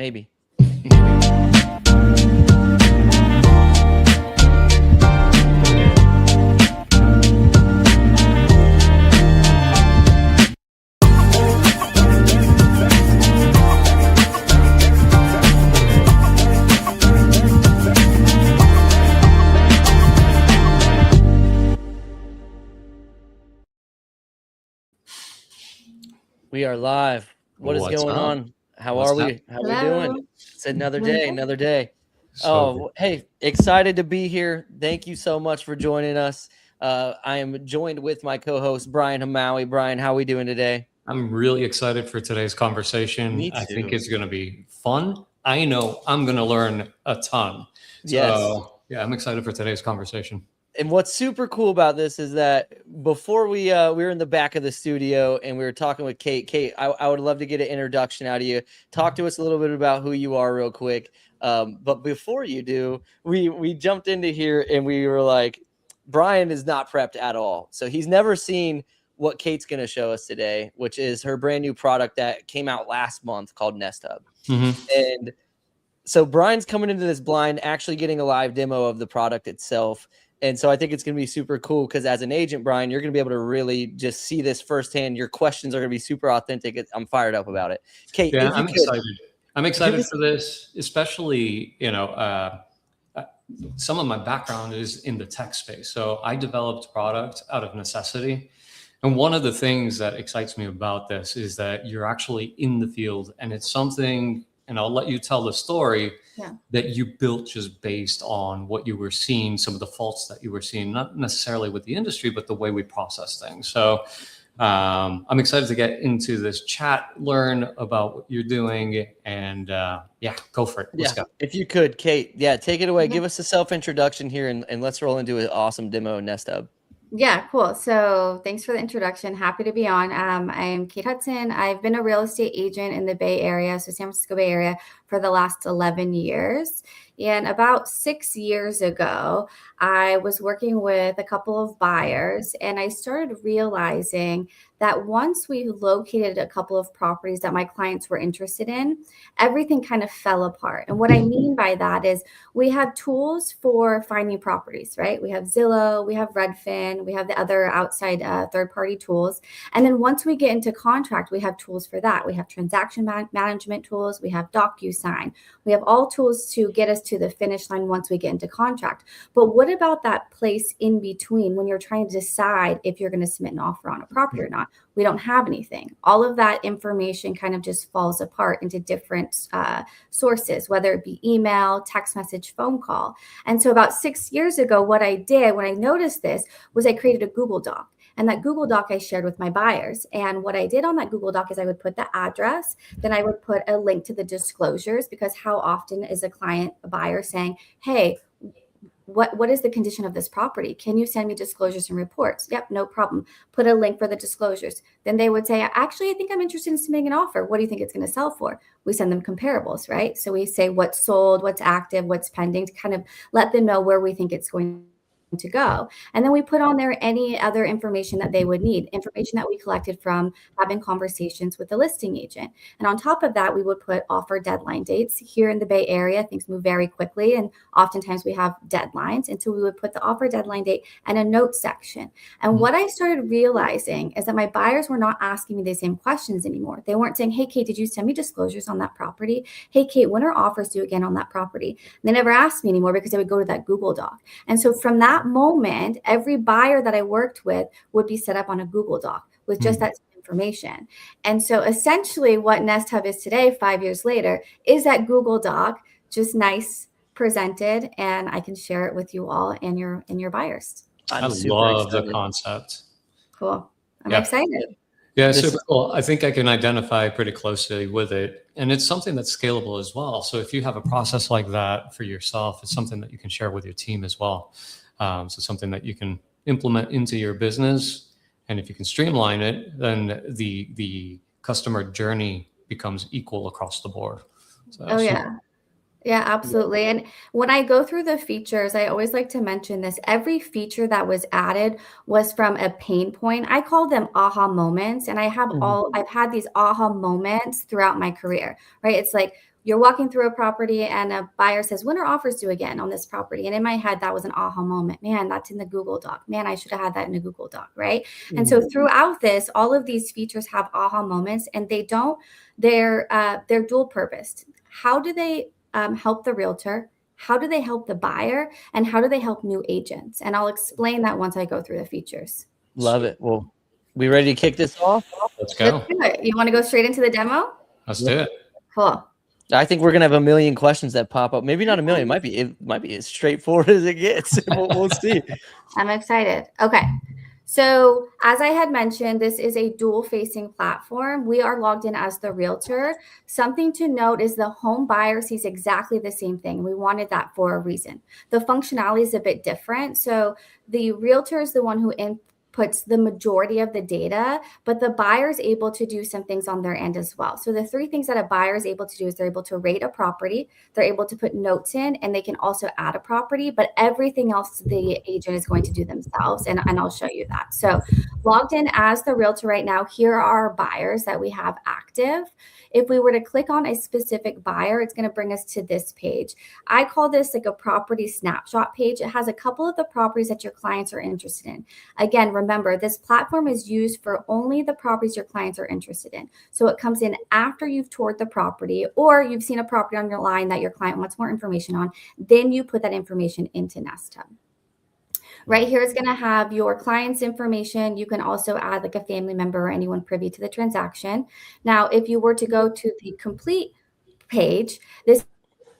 Maybe. We are live. What's going on? How are we? How we doing? It's another day. Hey, excited to be here. Thank you so much for joining us. I am joined with my co-host, Brian Hamaoui. Brian, how are we doing today? I'm really excited for today's conversation. Me too. I think it's going to be fun. I know I'm going to learn a ton. Yeah, I'm excited for today's conversation. And what's super cool about this is that before we were in the back of the studio and we were talking with Cait. Cait, I would love to get an introduction out of you. Talk to us a little bit about who you are real quick. But before you do, we jumped into here and we were like, Brian is not prepped at all. So he's never seen what Cait's going to show us today, which is her brand new product that came out last month called Nesthub. Mm-hmm. And so Brian's coming into this blind, actually getting a live demo of the product itself. And so I think it's going to be super cool because as an agent, Brian, you're going to be able to really just see this firsthand. Your questions are going to be super authentic. I'm fired up about it. Cait, yeah, I'm excited. I'm excited for this, especially, some of my background is in the tech space. So I developed product out of necessity. And one of the things that excites me about this is that you're actually in the field and it's something, and I'll let you tell the story, that you built just based on what you were seeing, some of the faults that you were seeing, not necessarily with the industry, but the way we process things. So I'm excited to get into this chat, learn about what you're doing, and go for it. Let's go. If you could, Cait, take it away. Give us a self-introduction here and let's roll into an awesome demo in Nesthub. Yeah, cool. So thanks for the introduction. Happy to be on. I'm Cait Hudson. I've been a real estate agent in the Bay Area, so San Francisco Bay Area, for the last 11 years. And about 6 years ago, I was working with a couple of buyers, and I started realizing that once we located a couple of properties that my clients were interested in, everything kind of fell apart. And what I mean by that is we have tools for finding properties, right? We have Zillow, we have Redfin, we have the other outside third-party tools. And then once we get into contract, we have tools for that. We have transaction management tools, we have DocuSign. We have all tools to get us to the finish line once we get into contract. But what about that place in between when you're trying to decide if you're going to submit an offer on a property or not? We don't have anything. All of that information kind of just falls apart into different sources, whether it be email, text message, phone call. And so about 6 years ago, what I did when I noticed this was I created a Google Doc. And that Google Doc I shared with my buyers. And what I did on that Google Doc is I would put the address, then I would put a link to the disclosures, because how often is a buyer saying, hey, what is the condition of this property? Can you send me disclosures and reports? Yep, no problem. Put a link for the disclosures. Then they would say, actually, I think I'm interested in submitting an offer. What do you think it's going to sell for? We send them comparables, right? So we say what's sold, what's active, what's pending, to kind of let them know where we think it's going to go. And then we put on there any other information that they would need, information that we collected from having conversations with the listing agent. And on top of that, we would put offer deadline dates. Here in the Bay Area, things move very quickly, and oftentimes we have deadlines. And so we would put the offer deadline date and a note section. And what I started realizing is that my buyers were not asking me the same questions anymore. They weren't saying, hey, Cait, did you send me disclosures on that property? Hey, Cait, when are offers due again on that property? And they never asked me anymore because they would go to that Google Doc. And so from that moment, every buyer that I worked with would be set up on a Google Doc with just that information. And so essentially what Nesthub is today, 5 years later, is that Google Doc, just nice presented, and I can share it with you all and your buyers. I love the concept. Cool. I'm excited. Yeah, super cool. I think I can identify pretty closely with it. And it's something that's scalable as well. So if you have a process like that for yourself, it's something that you can share with your team as well. So something that you can implement into your business. And if you can streamline it, then the customer journey becomes equal across the board. So, Yeah, absolutely. And when I go through the features, I always like to mention this. Every feature that was added was from a pain point. I call them aha moments. And I've had these aha moments throughout my career, right? It's like, you're walking through a property and a buyer says, when are offers due again on this property? And in my head, that was an aha moment. Man, that's in the Google Doc. Man, I should have had that in a Google Doc, right? Mm-hmm. And so throughout this, all of these features have aha moments, and they're dual purposed. How do they help the realtor? How do they help the buyer? And how do they help new agents? And I'll explain that once I go through the features. Love it. Well, we ready to kick this off? Let's go. Let's do it. You want to go straight into the demo? Let's do it. Cool. I think we're gonna have a million questions that pop up. Maybe not a million. It might be as straightforward as it gets. We'll see. I'm excited. Okay. So as I had mentioned, this is a dual-facing platform. We are logged in as the realtor. Something to note is the home buyer sees exactly the same thing. We wanted that for a reason. The functionality is a bit different. So the realtor is the one who inputs the majority of the data, but the buyer is able to do some things on their end as well. So the three things that a buyer is able to do is they're able to rate a property, they're able to put notes in, and they can also add a property, but everything else the agent is going to do themselves, and I'll show you that. So logged in as the realtor right now, here are our buyers that we have active. If we were to click on a specific buyer, it's going to bring us to this page. I call this like a property snapshot page. It has a couple of the properties that your clients are interested in. Again, remember, this platform is used for only the properties your clients are interested in. So it comes in after you've toured the property, or you've seen a property on your line that your client wants more information on. Then you put that information into Nesthub. Right here is going to have your client's information. You can also add like a family member or anyone privy to the transaction. Now, if you were to go to the complete page, this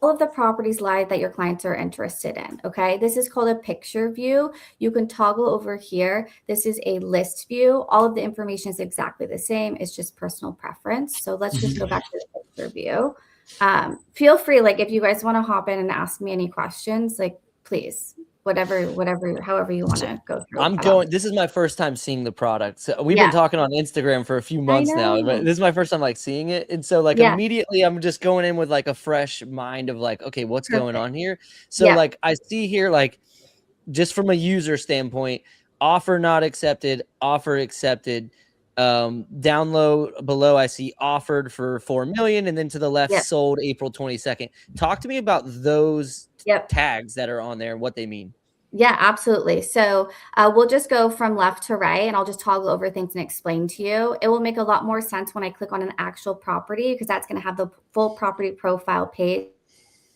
all of the properties live that your clients are interested in. Okay, this is called a picture view. You can toggle over here. This is a list view. All of the information is exactly the same. It's just personal preference. So let's just go back to the picture view. Feel free, like if you guys want to hop in and ask me any questions, like please. Whatever, however you want to go through. This is my first time seeing the product. So we've been talking on Instagram for a few months now, but this is my first time like seeing it. And so like immediately I'm just going in with like a fresh mind of like, okay, what's going on here? So like I see here, like just from a user standpoint, offer not accepted, offer accepted. Down low below, I see offered for 4 million, and then to the left, sold April 22nd. Talk to me about those tags that are on there and what they mean. Yeah, absolutely. So we'll just go from left to right, and I'll just toggle over things and explain to you. It will make a lot more sense when I click on an actual property, because that's going to have the full property profile page.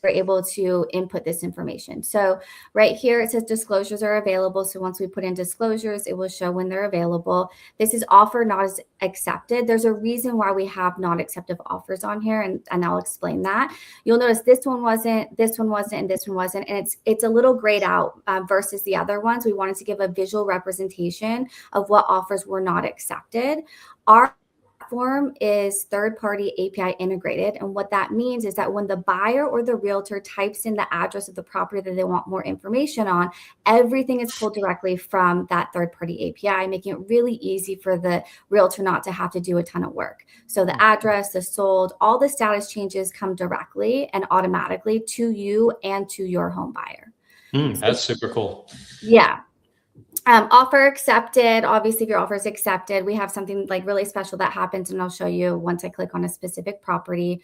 We're able to input this information. So right here, it says disclosures are available. So once we put in disclosures, it will show when they're available. This is offer not accepted. There's a reason why we have not accepted offers on here, and I'll explain that. You'll notice this one wasn't, and this one wasn't, and it's a little grayed out versus the other ones. We wanted to give a visual representation of what offers were not accepted. Our platform is third-party API integrated, and what that means is that when the buyer or the realtor types in the address of the property that they want more information on, everything is pulled directly from that third-party API, making it really easy for the realtor not to have to do a ton of work. So the address, the sold, all the status changes come directly and automatically to you and to your home buyer. That's super cool. Yeah. Offer accepted. Obviously, if your offer is accepted, we have something like really special that happens, and I'll show you once I click on a specific property.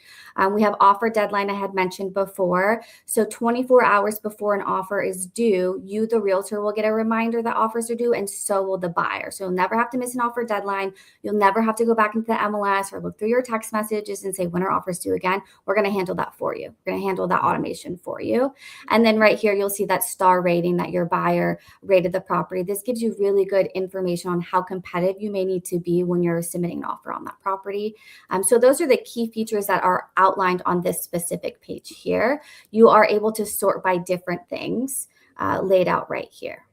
We have offer deadline I had mentioned before. So 24 hours before an offer is due, you, the realtor, will get a reminder that offers are due, and so will the buyer. So you'll never have to miss an offer deadline. You'll never have to go back into the MLS or look through your text messages and say, when are offers due again? We're going to handle that for you. We're going to handle that automation for you. And then right here, you'll see that star rating that your buyer rated the property. This gives you really good information on how competitive you may need to be when you're submitting an offer on that property. So those are the key features that are outlined on this specific page here. You are able to sort by different things laid out right here.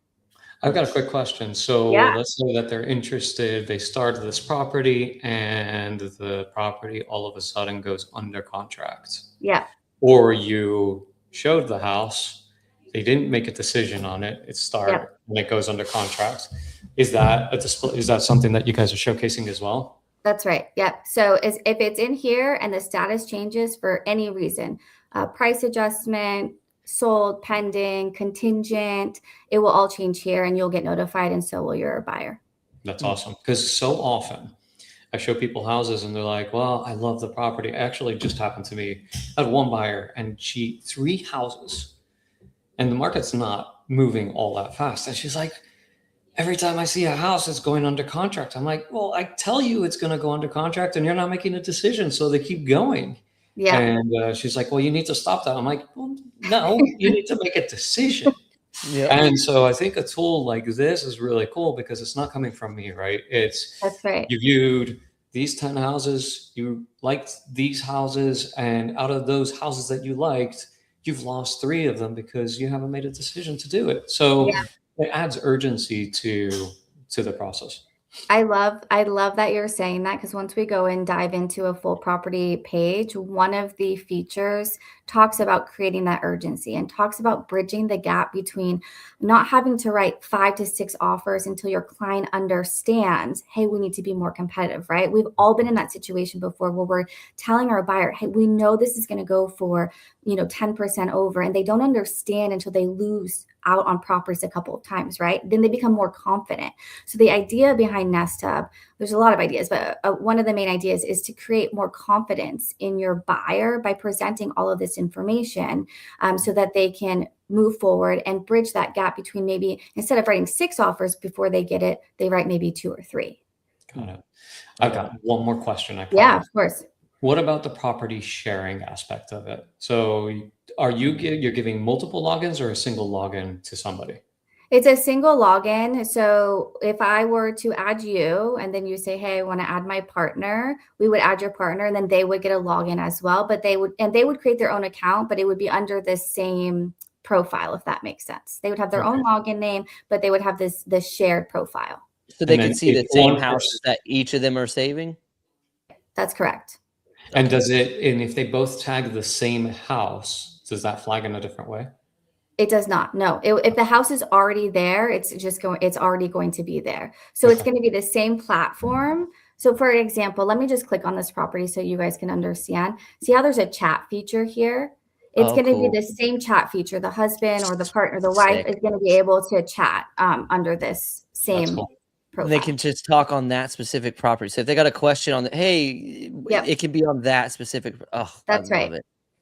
I've got a quick question. So let's say that they're interested, they started this property, and the property all of a sudden goes under contract. Yeah. Or you showed the house, they didn't make a decision on it. It started and it goes under contract. Is that a display? Is that something that you guys are showcasing as well? That's right. Yep. So if it's in here and the status changes for any reason, price adjustment, sold, pending, contingent, it will all change here, and you'll get notified, and so will your buyer. That's awesome, because so often I show people houses and they're like, well, I love the property. Actually, it just happened to me. I had one buyer and she 3 houses and the market's not moving all that fast. And she's like, every time I see a house, it's going under contract. I'm like, well, I tell you it's going to go under contract and you're not making a decision. So they keep going. Yeah. And she's like, well, you need to stop that. I'm like, well, no, you need to make a decision. Yeah. And so I think a tool like this is really cool because it's not coming from me, right? That's right. You viewed these 10 houses, you liked these houses, and out of those houses that you liked, you've lost 3 of them because you haven't made a decision to do it. So it adds urgency to the process. I love that you're saying that, because once we go and dive into a full property page, one of the features talks about creating that urgency and talks about bridging the gap between not having to write 5 to 6 offers until your client understands, hey, we need to be more competitive, right? We've all been in that situation before where we're telling our buyer, hey, we know this is going to go for, 10% over, and they don't understand until they lose out on properties a couple of times, right? Then they become more confident. So the idea behind Nesthub, there's a lot of ideas, but one of the main ideas is to create more confidence in your buyer by presenting all of this information so that they can move forward and bridge that gap between, maybe instead of writing 6 offers before they get it, they write maybe 2 or 3. Got it. I've got one more question. Yeah, of course. What about the property sharing aspect of it? So you're giving multiple logins or a single login to somebody? It's a single login. So if I were to add you and then you say, hey, I want to add my partner, we would add your partner and then they would get a login as well. But they would create their own account, but it would be under the same profile, if that makes sense. They would have their own login name, but they would have this shared profile. So they can see the same houses that each of them are saving? That's correct. And if they both tag the same house, does that flag in a different way? It does not. No. If the house is already there, it's already going to be there. So it's going to be the same platform. So for example, let me just click on this property so you guys can understand. See how there's a chat feature here? It's going to be the same chat feature. The husband or the partner, the wife is going to be able to chat under this same profile. They can just talk on that specific property. So if they got a question on it can be on that specific. Oh, that's right.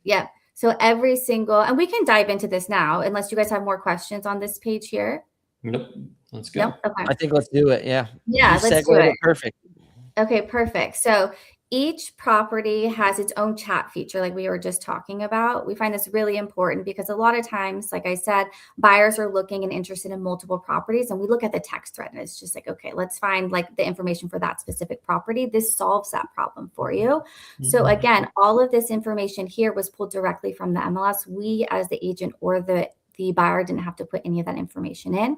Yeah. So every single, and we can dive into this now, unless you guys have more questions on this page here. Nope. Let's go. Nope. Okay. I think let's do it. Yeah. Yeah. Let's do it. Perfect. Okay, perfect. So each property has its own chat feature, like we were just talking about. We find this really important because a lot of times, like I said, buyers are looking and interested in multiple properties, and we look at the text thread and it's just like, okay, let's find like the information for that specific property. This solves that problem for you. Mm-hmm. So again, all of this information here was pulled directly from the MLS. We as the agent or the buyer didn't have to put any of that information in.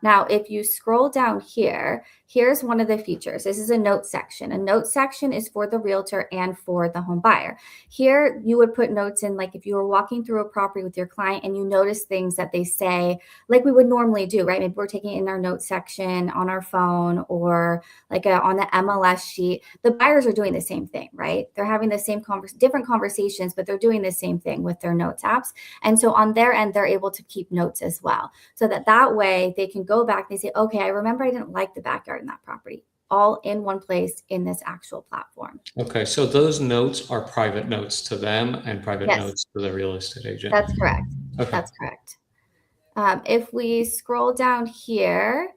Now, if you scroll down here, here's one of the features. This is a note section. A note section is for the realtor and for the home buyer. Here, you would put notes in, like if you were walking through a property with your client and you notice things that they say, like we would normally do, right? Maybe we're taking it in our note section on our phone or like on the MLS sheet. The buyers are doing the same thing, right? They're having the same different conversations, but they're doing the same thing with their notes apps. And so on their end, they're able to keep notes as well. So that way they can go back and they say, okay, I remember I didn't like the backyard in that property, all in one place in this actual platform. Okay, so those notes are private notes to them and private notes to the real estate agent. That's correct. Okay. That's correct. If we scroll down here,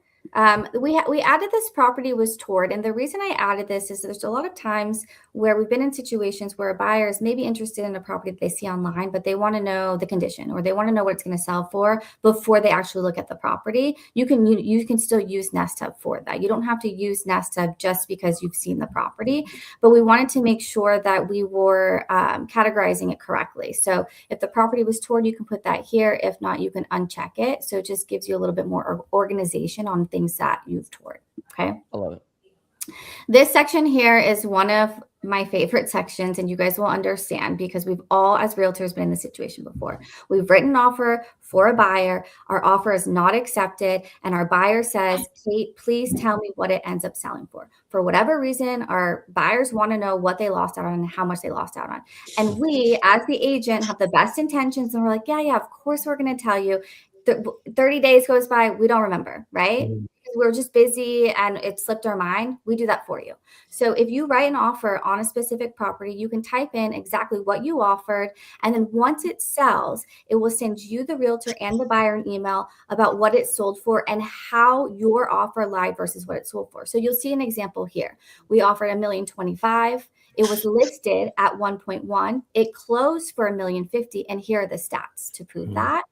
we added this property was toured. And the reason I added this is there's a lot of times where we've been in situations where a buyer is maybe interested in a property that they see online, but they want to know the condition or they want to know what it's going to sell for before they actually look at the property. You can still use Nesthub for that. You don't have to use Nesthub just because you've seen the property, but we wanted to make sure that we were categorizing it correctly. So if the property was toured, you can put that here. If not, you can uncheck it. So it just gives you a little bit more organization on things that you've toured. Okay. I love it. This section here is one of my favorite sections, and you guys will understand because we've all, as realtors, been in this situation before. We've written an offer for a buyer. Our offer is not accepted, and our buyer says, Cait, please tell me what it ends up selling for. For whatever reason, our buyers want to know what they lost out on and how much they lost out on. And we, as the agent, have the best intentions, and we're like, yeah, of course we're going to tell you. 30 days goes by, we don't remember, right? we're just busy and it slipped our mind, we do that for you. So if you write an offer on a specific property, you can type in exactly what you offered. And then once it sells, it will send you, the realtor, and the buyer an email about what it sold for and how your offer lied versus what it sold for. So you'll see an example here. We offered $1,025,000. It was listed at 1.1. It closed for $1,050,000. And here are the stats to prove that.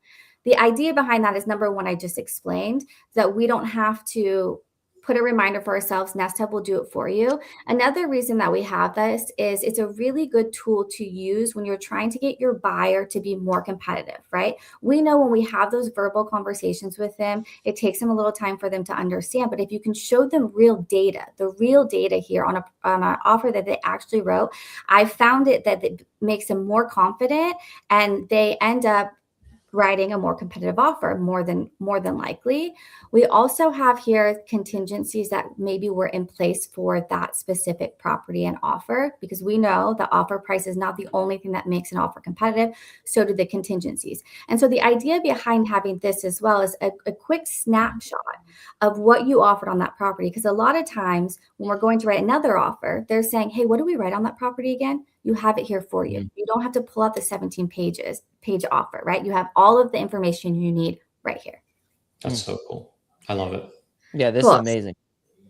The idea behind that is, number one, I just explained, that we don't have to put a reminder for ourselves. Nesthub will do it for you. Another reason that we have this is it's a really good tool to use when you're trying to get your buyer to be more competitive, right? We know when we have those verbal conversations with them, it takes them a little time for them to understand. But if you can show them real data, the real data here on an offer that they actually wrote, I found it that it makes them more confident, and they end up writing a more competitive offer more than likely. We also have here contingencies that maybe were in place for that specific property and offer, because we know the offer price is not the only thing that makes an offer competitive. So do the contingencies. And so the idea behind having this as well is a quick snapshot of what you offered on that property. Because a lot of times when we're going to write another offer, they're saying, hey, what do we write on that property again? You have it here for you. You don't have to pull out the 17 page offer, right? You have all of the information you need right here. That's so cool. I love it. Yeah, this is amazing.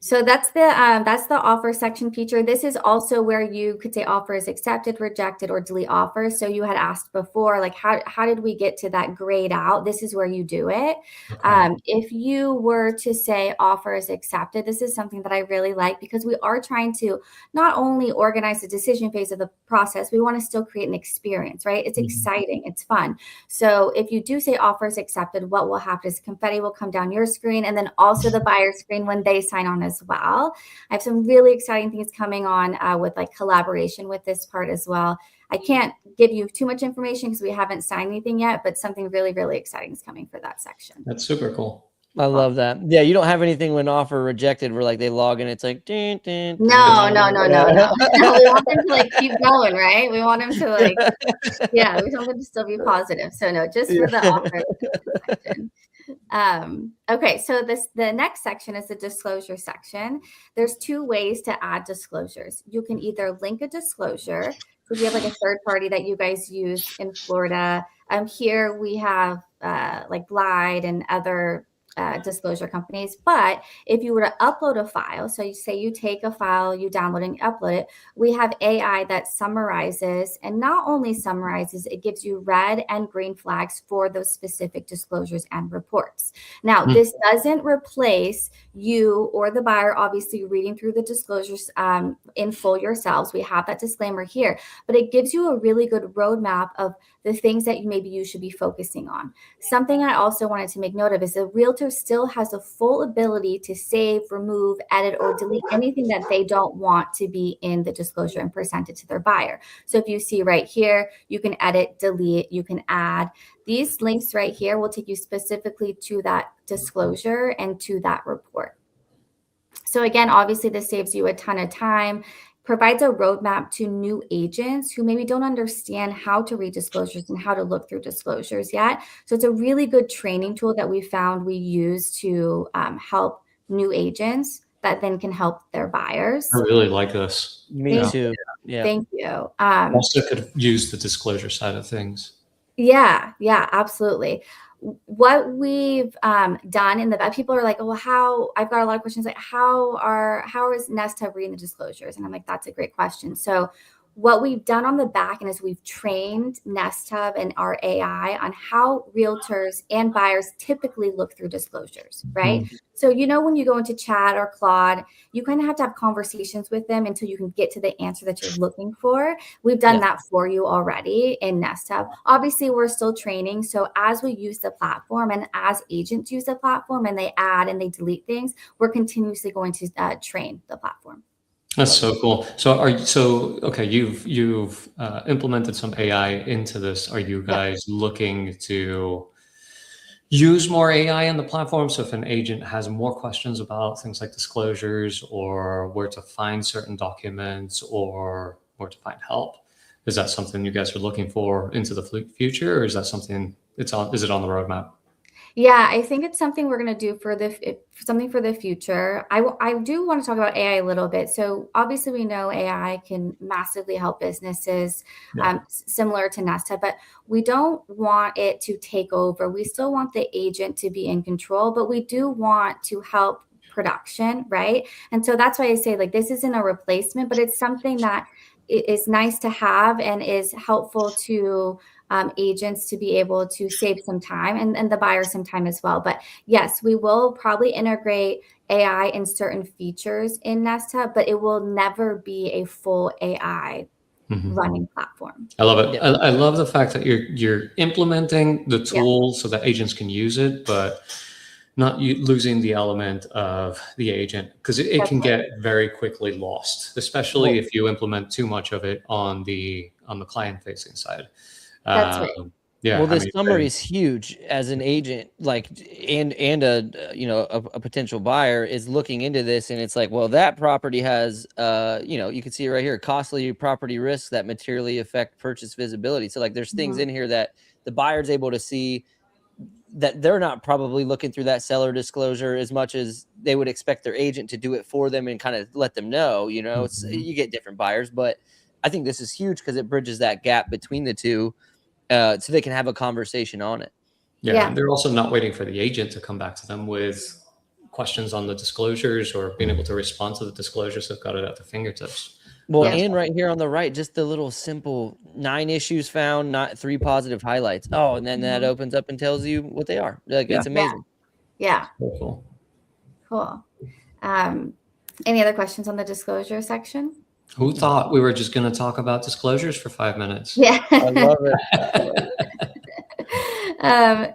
So that's the offer section feature. This is also where you could say offer is accepted, rejected, or delete offer. So you had asked before, like, how did we get to that grayed out? This is where you do it. Okay. If you were to say offer is accepted, this is something that I really like, because we are trying to not only organize the decision phase of the process, we want to still create an experience, right? It's exciting, it's fun. So if you do say offer is accepted, what will happen is confetti will come down your screen, and then also the buyer's screen when they sign on as well. I have some really exciting things coming on with like collaboration with this part as well. I can't give you too much information because we haven't signed anything yet, but something really, really exciting is coming for that section. That's super cool. I love that. Yeah, you don't have anything when offer rejected where like they log in, it's like ding, ding, no. We want them to like keep going, right? We want them to like, yeah, we want them to still be positive. So no, just for the offer section. Okay, so the next section is the disclosure section. There's two ways to add disclosures. You can either link a disclosure. So if you have like a third party that you guys use in Florida, here we have like Glide and other disclosure companies. But if you were to upload a file, so you say you take a file, you download and upload it, we have AI that summarizes, and not only summarizes, it gives you red and green flags for those specific disclosures and reports. Now, this doesn't replace you or the buyer obviously reading through the disclosures in full yourselves. We have that disclaimer here, but it gives you a really good roadmap of the things that maybe you should be focusing on. Something I also wanted to make note of is the realtor still has the full ability to save, remove, edit, or delete anything that they don't want to be in the disclosure and present it to their buyer. So if you see right here, you can edit, delete, you can add. These links right here will take you specifically to that disclosure and to that report. So again, obviously this saves you a ton of time, provides a roadmap to new agents who maybe don't understand how to read disclosures and how to look through disclosures yet. So it's a really good training tool that we found we use to help new agents that then can help their buyers. I really like this. Me too. Yeah. Thank you. Also could use the disclosure side of things. Yeah, absolutely. What we've done in the back, people are like, oh, well, I've got a lot of questions like how is Nesthub reading the disclosures? And I'm like, that's a great question. So what we've done on the back end is we've trained Nesthub and our AI on how realtors and buyers typically look through disclosures, right? So, when you go into Chat or Claude, you kind of have to have conversations with them until you can get to the answer that you're looking for. We've done that for you already in Nesthub. Obviously, we're still training. So as we use the platform and as agents use the platform and they add and they delete things, we're continuously going to train the platform. That's so cool. Okay, you've implemented some AI into this. Are you guys looking to use more AI in the platform? So if an agent has more questions about things like disclosures or where to find certain documents or where to find help, is that something you guys are looking for into the future, or is that something is it on the roadmap? Yeah, I think it's something we're going to do for the future. I do want to talk about AI a little bit. So obviously we know AI can massively help businesses, similar to Nesthub, but we don't want it to take over. We still want the agent to be in control, but we do want to help production, right? And so that's why I say, like, this isn't a replacement, but it's something that is nice to have and is helpful to agents to be able to save some time and the buyer some time as well. But yes, we will probably integrate AI in certain features in Nesthub, but it will never be a full AI running platform. I love it. I love the fact that you're implementing the tool so that agents can use it, but not losing the element of the agent, because it can get very quickly lost, especially if you implement too much of it on the client facing side. That's right. Yeah. Well, this summary is huge as an agent, like, and a potential buyer is looking into this, and it's like, well, that property has, you can see it right here, costly property risks that materially affect purchase visibility. So like, there's things in here that the buyer's able to see that they're not probably looking through that seller disclosure as much as they would expect their agent to do it for them and kind of let them know. It's, you get different buyers, but I think this is huge because it bridges that gap between the two. So they can have a conversation on it. Yeah. And they're also not waiting for the agent to come back to them with questions on the disclosures or being able to respond to the disclosures. They've got it at their fingertips. Well, and right here on the right, just the little simple 9 issues found, not 3 positive highlights. Oh, and then that opens up and tells you what they are. Like, it's amazing. Yeah. Cool. Any other questions on the disclosure section? Who thought we were just going to talk about disclosures for 5 minutes? Yeah. I love it.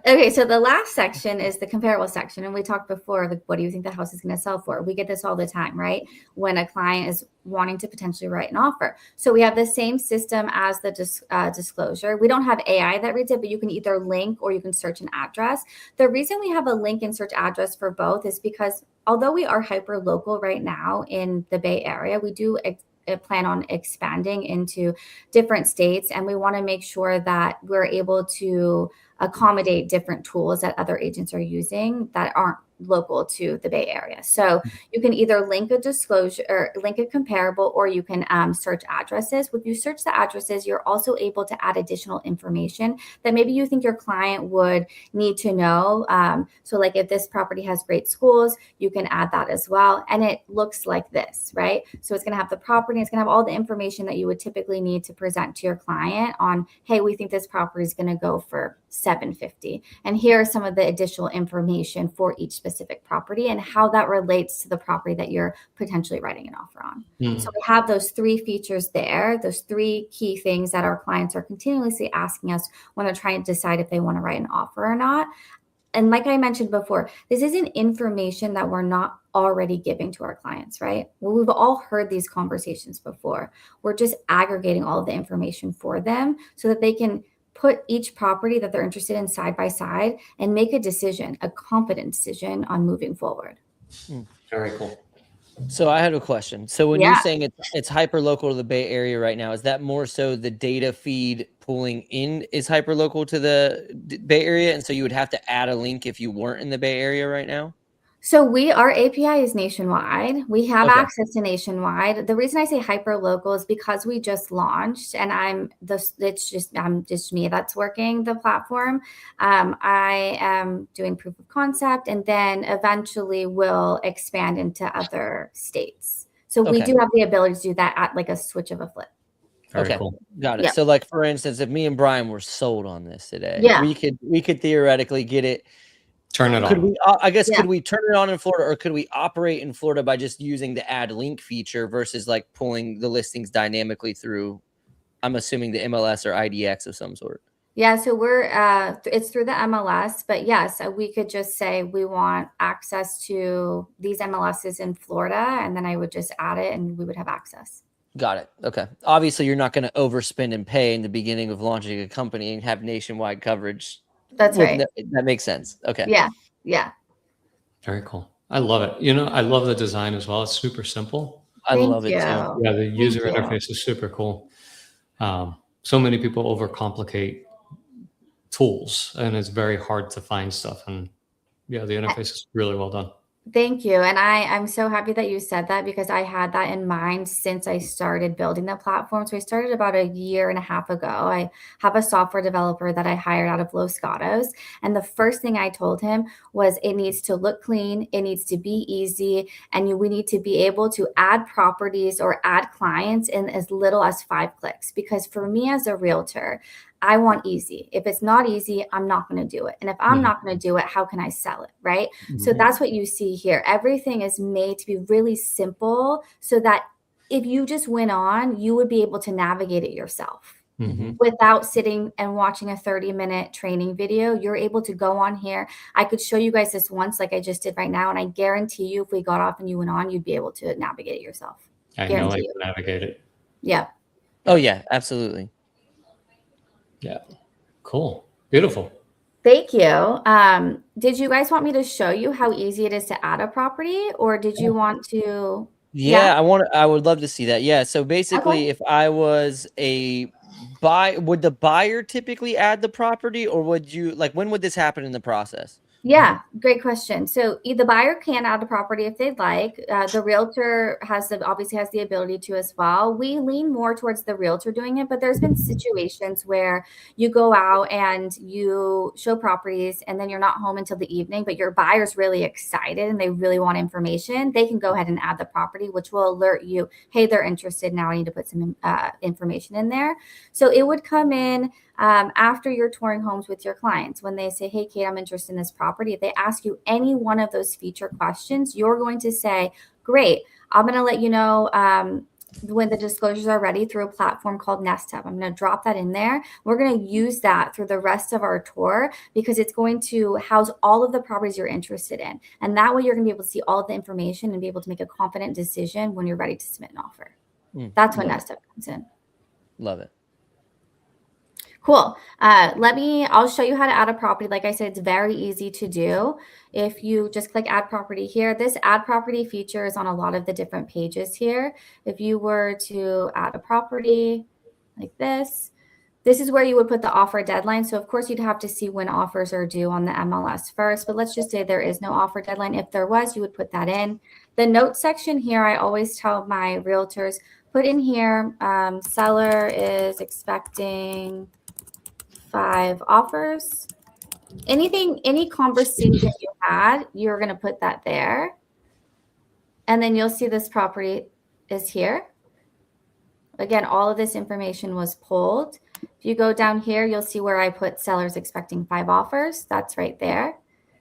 Okay, so the last section is the comparable section. And we talked before, like, what do you think the house is going to sell for? We get this all the time, right? When a client is wanting to potentially write an offer. So we have the same system as the disclosure. We don't have AI that reads it, but you can either link or you can search an address. The reason we have a link and search address for both is because although we are hyper local right now in the Bay Area, we do plan on expanding into different states, and we want to make sure that we're able to accommodate different tools that other agents are using that aren't local to the Bay Area. So you can either link a disclosure or link a comparable, or you can search addresses. When you search the addresses, you're also able to add additional information that maybe you think your client would need to know. So like if this property has great schools, you can add that as well. And it looks like this, right? So it's going to have the property, it's going to have all the information that you would typically need to present to your client on, hey, we think this property is going to go for $750. And here are some of the additional information for each specific property and how that relates to the property that you're potentially writing an offer on. So we have those 3 features there, those 3 key things that our clients are continuously asking us when they're trying to decide if they want to write an offer or not. And like I mentioned before, this isn't information that we're not already giving to our clients, right? Well, we've all heard these conversations before. We're just aggregating all of the information for them so that they can put each property that they're interested in side by side and make a decision, a confident decision on moving forward. Very cool. So I had a question. So when you're saying it's hyper local to the Bay Area right now, is that more so the data feed pulling in is hyper local to the Bay Area, and so you would have to add a link if you weren't in the Bay Area right now? So our API is nationwide. We have access to nationwide. The reason I say hyper local is because we just launched, and it's just me that's working the platform. I am doing proof of concept, and then eventually we'll expand into other states. So we do have the ability to do that at like a switch of a flip. Very cool. Got it. Yeah. So like, for instance, if me and Brian were sold on this today, we could theoretically get it. Turn it Could on. we, could we turn it on in Florida, or could we operate in Florida by just using the add link feature versus like pulling the listings dynamically through, I'm assuming, the MLS or IDX of some sort? Yeah, so it's through the MLS, but yes, we could just say we want access to these MLSs in Florida, and then I would just add it and we would have access. Got it. Okay. Obviously, you're not going to overspend and pay in the beginning of launching a company and have nationwide coverage. That's right. That makes sense. Okay. Yeah. Very cool. I love it. I love the design as well. It's super simple. I love it too. Yeah, the user interface is super cool. So many people overcomplicate tools, and it's very hard to find stuff. And yeah, the interface is really well done. Thank you. And I'm so happy that you said that because I had that in mind since I started building the platform. So I started about a year and a half ago. I have a software developer that I hired out of Los Gatos. And the first thing I told him was it needs to look clean. It needs to be easy. And we need to be able to add properties or add clients in as little as 5 clicks. Because for me as a realtor, I want easy. If it's not easy, I'm not going to do it. And if I'm not going to do it, how can I sell it? Right. So that's what you see here. Everything is made to be really simple so that if you just went on, you would be able to navigate it yourself without sitting and watching a 30-minute training video. You're able to go on here. I could show you guys this once like I just did right now. And I guarantee you, if we got off and you went on, you'd be able to navigate it yourself. I know I can navigate it. Yeah. Oh, yeah, absolutely. Yeah. Cool. Beautiful. Thank you. Did you guys want me to show you how easy it is to add a property, or did you want to? Yeah, I would love to see that. Yeah. So basically, if I was a buy, would the buyer typically add the property, or would you when would this happen in the process? Yeah, great question. So the buyer can add a property if they'd like. The realtor obviously has the ability to as well. We lean more towards the realtor doing it, but there's been situations where you go out and you show properties and then you're not home until the evening, but your buyer's really excited and they really want information. They can go ahead and add the property, which will alert you, hey, they're interested. Now I need to put some information in there. So it would come in after you're touring homes with your clients. When they say, hey, Cait, I'm interested in this property, if they ask you any one of those feature questions, you're going to say, great, I'm going to let you know when the disclosures are ready through a platform called Nesthub. I'm going to drop that in there. We're going to use that through the rest of our tour because it's going to house all of the properties you're interested in. And that way you're going to be able to see all of the information and be able to make a confident decision when you're ready to submit an offer. That's when Nesthub comes in. Love it. Cool. I'll show you how to add a property. Like I said, it's very easy to do. If you just click add property here, this add property feature is on a lot of the different pages here. If you were to add a property like this is where you would put the offer deadline. So of course you'd have to see when offers are due on the MLS first, but let's just say there is no offer deadline. If there was, you would put that in. The note section here, I always tell my realtors, put in here, seller is expecting 5 offers. Any conversation you had, you're going to put that there. And then you'll see this property is here. Again, all of this information was pulled. If you go down here, you'll see where I put sellers expecting 5 offers. That's right there.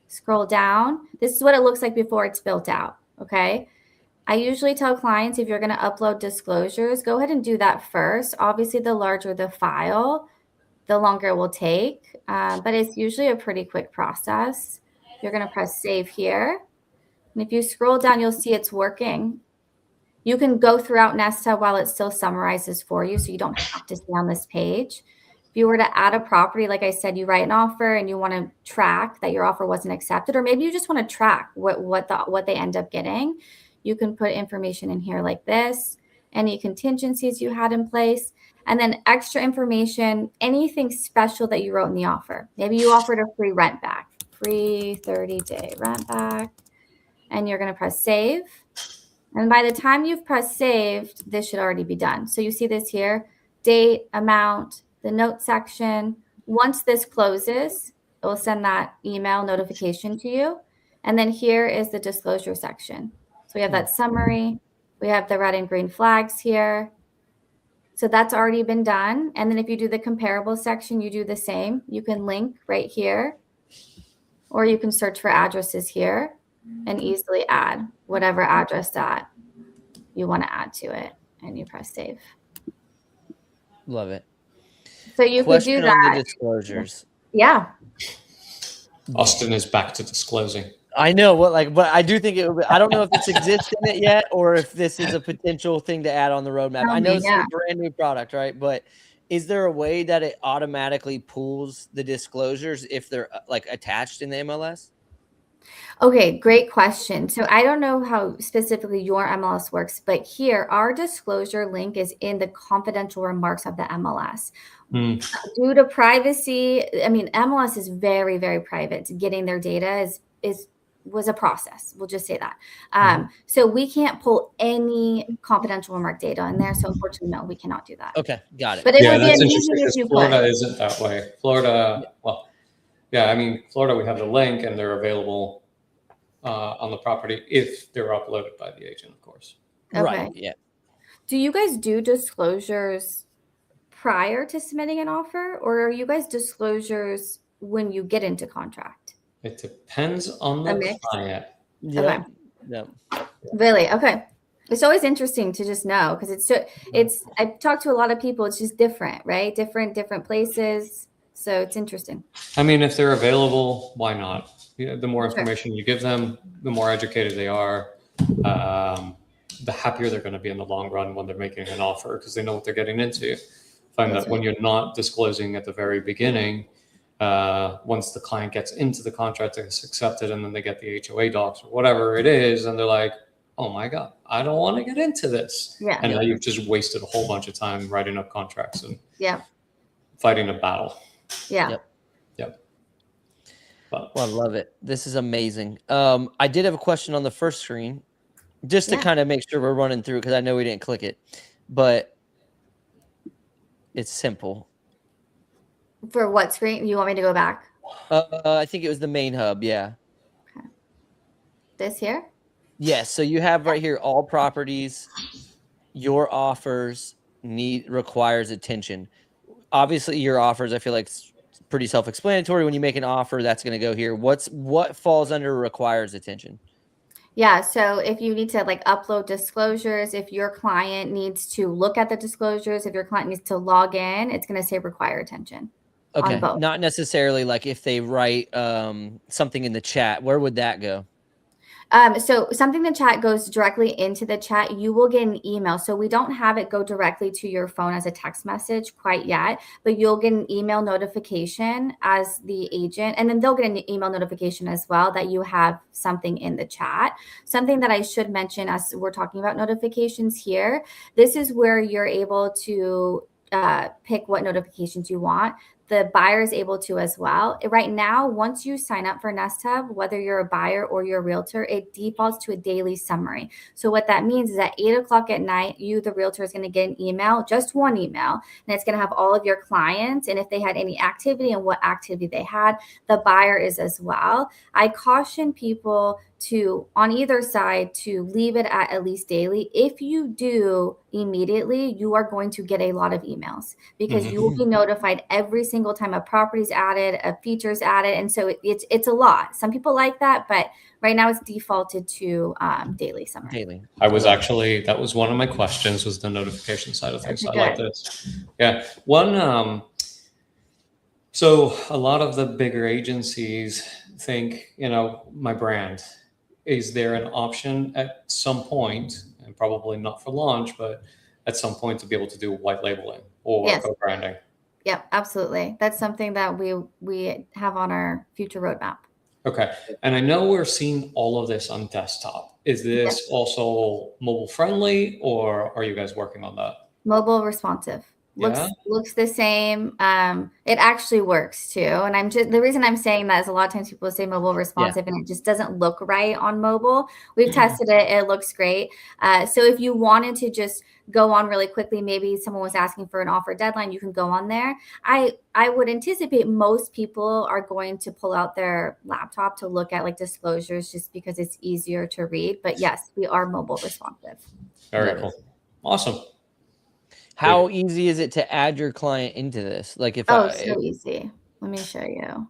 Scroll down. This is what it looks like before it's built out. Okay. I usually tell clients if you're going to upload disclosures, go ahead and do that first. Obviously, the larger the file, the longer it will take, but it's usually a pretty quick process. You're going to press save here. And if you scroll down, you'll see it's working. You can go throughout Nesthub while it still summarizes for you, so you don't have to stay on this page. If you were to add a property, like I said, you write an offer and you want to track that your offer wasn't accepted, or maybe you just want to track what they end up getting. You can put information in here like this, any contingencies you had in place, and then extra information, anything special that you wrote in the offer. Maybe you offered a free rent back, free 30-day rent back, and you're going to press save. And by the time you've pressed saved, this should already be done. So you see this here, date, amount, the note section. Once this closes, it will send that email notification to you. And then here is the disclosure section. So we have that summary. We have the red and green flags here. So that's already been done. And then if you do the comparable section, you do the same. You can link right here, or you can search for addresses here and easily add whatever address that you want to add to it. And you press save. Love it. So you could do that. On the disclosures. Yeah. Austin is back to disclosing. I know but I do think I don't know if this exists in it yet, or if this is a potential thing to add on the roadmap. I know it's a brand new product, right? But is there a way that it automatically pulls the disclosures if they're attached in the MLS? Okay, great question. So I don't know how specifically your MLS works, but here our disclosure link is in the confidential remarks of the MLS. Due to privacy, I mean, MLS is very, very private. Getting their data was a process. We'll just say that. So we can't pull any confidential remark data in there. So unfortunately, no, we cannot do that. Okay, got it. But it would be that's amazing interesting if because you Florida could. isn't that way. Florida, well, yeah, I mean, Florida, we have the link and they're available on the property if they're uploaded by the agent, of course. Okay. Right. Yeah. Do you guys do disclosures prior to submitting an offer, or are you guys disclosures when you get into contract? It depends on A the mix? client. Yeah. Okay. Yeah. Really? Okay. It's always interesting to just know because I've talked to a lot of people. It's just different, right? Different places. So it's interesting. I mean, if they're available, why not? Yeah, the more Sure. information you give them, the more educated they are, the happier they're going to be in the long run when they're making an offer because they know what they're getting into. Find That's that when you're not disclosing at the very beginning, once the client gets into the contract, it's accepted, and then they get the HOA docs or whatever it is, and they're like, oh my God, I don't want to get into this. Yeah. And now you've just wasted a whole bunch of time writing up contracts and Yeah. fighting a battle. Yeah. Yep. But Well, I love it. This is amazing. I did have a question on the first screen, just to Yeah. kind of make sure we're running through because I know we didn't click it, but it's simple. For what screen? You want me to go back? I think it was the main hub. Yeah. This here? Yes. So you have right here all properties, your offers requires attention. Obviously, your offers, I feel like it's pretty self-explanatory. When you make an offer, that's going to go here. What falls under requires attention? Yeah. So if you need to like upload disclosures, if your client needs to look at the disclosures, if your client needs to log in, it's going to say require attention. Okay. On both. Not necessarily like if they write something in the chat, where would that go? So something in the chat goes directly into the chat. You will get an email. So we don't have it go directly to your phone as a text message quite yet, but you'll get an email notification as the agent, and then they'll get an email notification as well that you have something in the chat. Something that I should mention as we're talking about notifications here, this is where you're able to pick what notifications you want. The buyer is able to as well. Right now, once you sign up for Nesthub, whether you're a buyer or you're a realtor, it defaults to a daily summary. So what that means is at 8 o'clock at night, you, the realtor, is going to get an email, just one email, and it's going to have all of your clients and if they had any activity and what activity they had. The buyer is as well. I caution people to, on either side, to leave it at least daily. If you do immediately, you are going to get a lot of emails because you will be notified every single time a property's added, a feature's added. And so it's a lot. Some people like that, but right now it's defaulted to daily summary. Daily. that was one of my questions, was the notification side of things. So I like this. Yeah. So a lot of the bigger agencies think, my brand. Is there an option at some point, and probably not for launch, but at some point to be able to do white labeling or co-branding? Yeah, absolutely. That's something that we have on our future roadmap. Okay. And I know we're seeing all of this on desktop. Is this also mobile friendly, or are you guys working on that? Mobile responsive. Looks the same. It actually works too. And the reason I'm saying that is a lot of times people say mobile responsive and it just doesn't look right on mobile. We've tested it. It looks great. So if you wanted to just go on really quickly, maybe someone was asking for an offer deadline, you can go on there. I would anticipate most people are going to pull out their laptop to look at like disclosures just because it's easier to read. But yes, we are mobile responsive. Very cool. Awesome. How easy is it to add your client into this? Like so easy. Let me show you.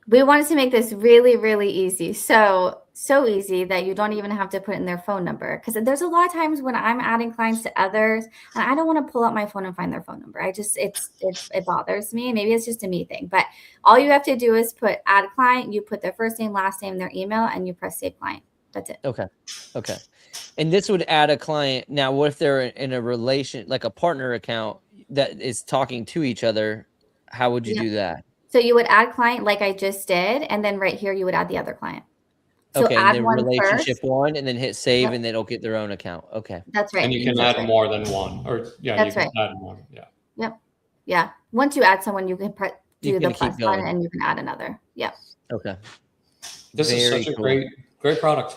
We wanted to make this really, really easy. So easy that you don't even have to put in their phone number. Because there's a lot of times when I'm adding clients to others and I don't want to pull out my phone and find their phone number. It bothers me. Maybe it's just a me thing. But all you have to do is put add client, you put their first name, last name, their email, and you press save client. That's it. Okay. And this would add a client. Now, what if they're in a relation, like a partner account that is talking to each other? How would you do that? So you would add client like I just did, and then right here you would add the other client. So Okay, and add then one relationship first. one, and then hit save, Yep. and then it'll get their own account. Okay. That's right. And you can That's add right. more than one, or you That's can right. add more. Yeah. Yep. Yeah. Once you add someone, you can You do the can keep plus sign, going. and you can add another. Yep. Okay. This is Very such a cool. great product.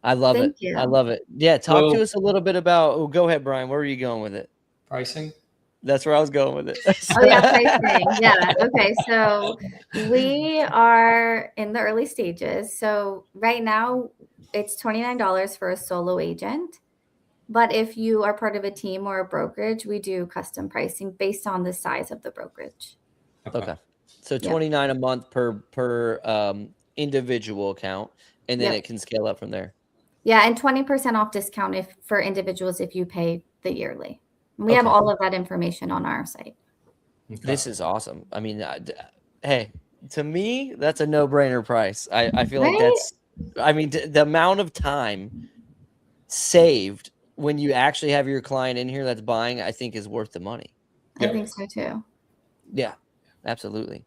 I love Thank it. you. I love it. Yeah, talk So- to us a little bit about. Oh, go ahead, Brian. Where are you going with it? Pricing. That's where I was going with it. Oh yeah, pricing. Yeah. Okay. So we are in the early stages. So right now it's $29 for a solo agent. But if you are part of a team or a brokerage, we do custom pricing based on the size of the brokerage. Okay. So Yeah. 29 a month per individual account, and then Yep. it can scale up from there. Yeah, and 20% off discount for individuals if you pay the yearly. We have Okay. all of that information on our site. Okay. This is awesome. I mean, hey, to me, that's a no-brainer price. I feel like Right? that's, I mean, the amount of time saved when you actually have your client in here that's buying, I think is worth the money. I Yeah. think so too. Yeah, absolutely.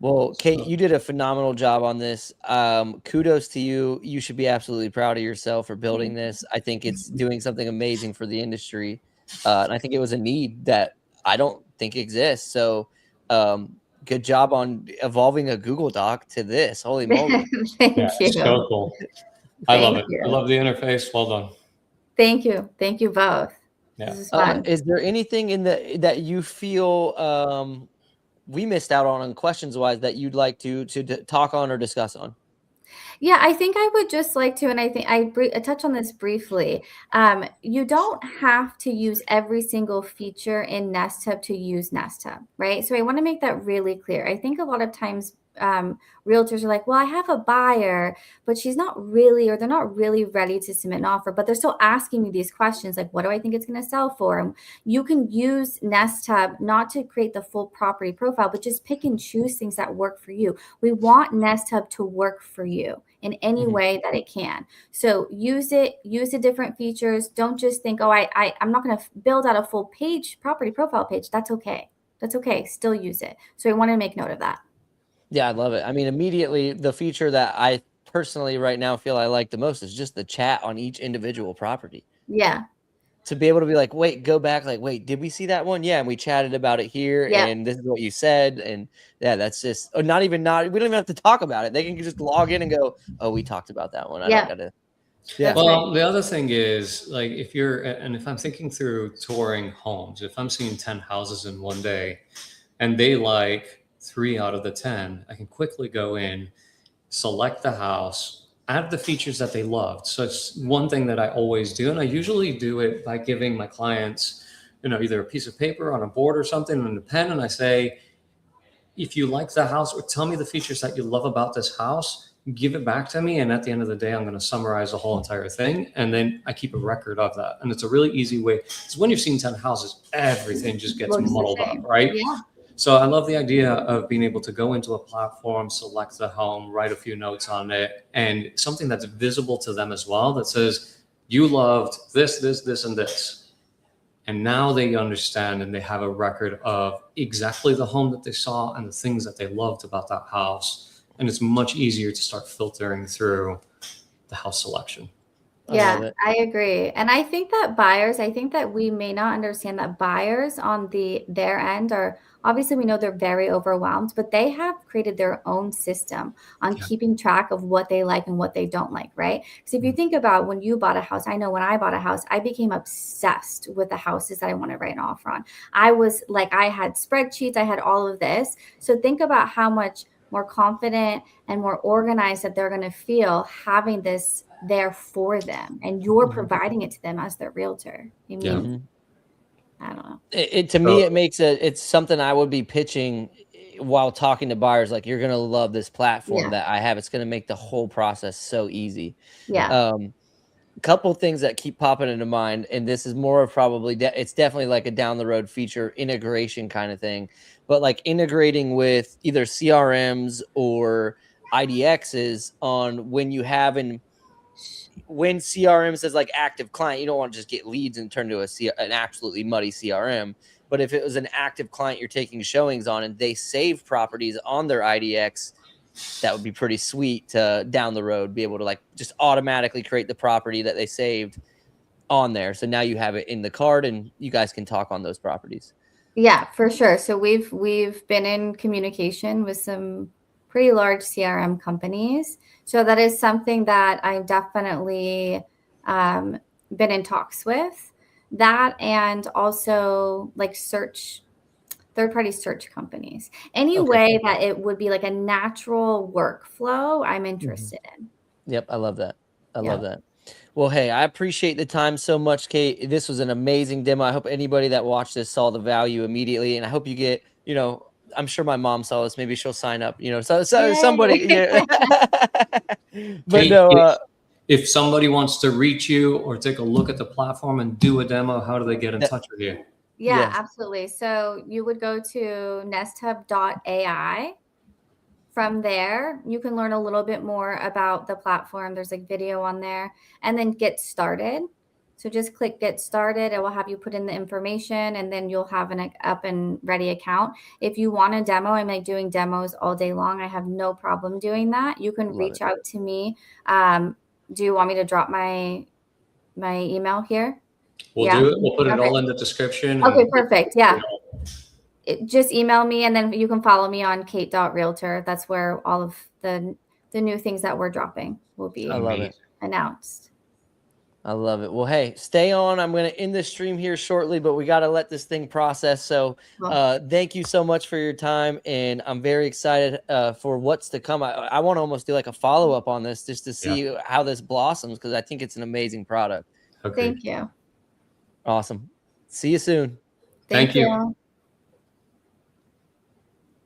Well, Cait, you did a phenomenal job on this. Kudos to you. You should be absolutely proud of yourself for building this. I think it's doing something amazing for the industry. And I think it was a need that I don't think exists. So good job on evolving a Google Doc to this. Holy moly. Thank Yeah, you. so cool. I love Thank it. you. I love the interface. Well done. Thank you. Thank you both. Yeah. This is fun. Is there anything in that you feel we missed out on questions wise that you'd like to talk on or discuss on? Yeah, I think I would just like to, and I think I touched on this briefly. You don't have to use every single feature in Nesthub to use Nesthub, right? So I want to make that really clear. I think a lot of times realtors are like, well, I have a buyer, but she's not really, or they're not really ready to submit an offer, but they're still asking me these questions like, what do I think it's going to sell for? And you can use Nesthub not to create the full property profile, but just pick and choose things that work for you. We want Nesthub to work for you in any way that it can. So use it, use the different features. Don't just think, oh, I'm not going to build out a full page, property profile page. That's okay. That's okay. Still use it. So I want to make note of that. Yeah, I love it. I mean, immediately the feature that I personally right now feel I like the most is just the chat on each individual property. Yeah. To be able to be like, wait, go back, like, wait, did we see that one? Yeah, and we chatted about it here, Yep. and this is what you said, and yeah, that's just, or not, we don't even have to talk about it. They can just log in and go, oh, we talked about that one. I don't gotta. Yeah. That's Well, right. the other thing is, like, if I'm thinking through touring homes, if I'm seeing 10 houses in one day and they like 3 out of the 10, I can quickly go in, select the house, add the features that they loved. So it's one thing that I always do. And I usually do it by giving my clients, either a piece of paper on a board or something and a pen. And I say, if you like the house, or tell me the features that you love about this house, give it back to me. And at the end of the day, I'm going to summarize the whole entire thing. And then I keep a record of that. And it's a really easy way. Because when you've seen 10 houses, everything just gets Looks the muddled same. up, right? Yeah. So I love the idea of being able to go into a platform, select the home, write a few notes on it, and something that's visible to them as well that says, you loved this, this, this, and this. And now they understand and they have a record of exactly the home that they saw and the things that they loved about that house. And it's much easier to start filtering through the house selection. Yeah, I agree. And I think that we may not understand that buyers on their end are, obviously we know they're very overwhelmed, but they have created their own system on keeping track of what they like and what they don't like, right? Because if you think about when you bought a house, I know when I bought a house, I became obsessed with the houses that I want to write an offer on. I was like, I had spreadsheets, I had all of this. So think about how much more confident and more organized that they're going to feel having this there for them, and you're providing it to them as their realtor. I mean, I don't know. To me, it's something I would be pitching while talking to buyers. Like, you're going to love this platform that I have. It's going to make the whole process so easy. Yeah. A couple of things that keep popping into mind, and this is more of probably, it's definitely like a down the road feature integration kind of thing, but like integrating with either CRMs or IDXs on when you have when CRM says like active client, you don't want to just get leads and turn to an absolutely muddy CRM. But if it was an active client you're taking showings on and they save properties on their IDX, that would be pretty sweet to down the road be able to like just automatically create the property that they saved on there. So now you have it in the card and you guys can talk on those properties. Yeah, for sure. So we've been in communication with some pretty large CRM companies. So that is something that I've definitely been in talks with. That and also like third-party search companies. Any way that it would be like a natural workflow, I'm interested in. Yep, I love that. I love that. Well, hey, I appreciate the time so much, Cait. This was an amazing demo. I hope anybody that watched this saw the value immediately, and I hope you get, you know, I'm sure my mom saw this. Maybe she'll sign up, you know, so somebody. Yeah. But Cait, no, if somebody wants to reach you or take a look at the platform and do a demo, how do they get in touch with you? Yeah, Yes. absolutely. So you would go to nesthub.ai. From there, you can learn a little bit more about the platform. There's like video on there, and then get started. So just click get started. It will have you put in the information, and then you'll have an up and ready account. If you want a demo, I'm like doing demos all day long. I have no problem doing that. You can reach out to me. Do you want me to drop my email here? We'll do it. We'll put it all in the description. Okay, perfect. Yeah. Just email me, and then you can follow me on cait.realtor. That's where all of the new things that we're dropping will be announced. I love it. Well, hey, stay on. I'm going to end this stream here shortly, but we got to let this thing process. So thank you so much for your time. And I'm very excited for what's to come. I want to almost do like a follow-up on this just to see how this blossoms, because I think it's an amazing product. Thank you. Awesome. See you soon. Thank you.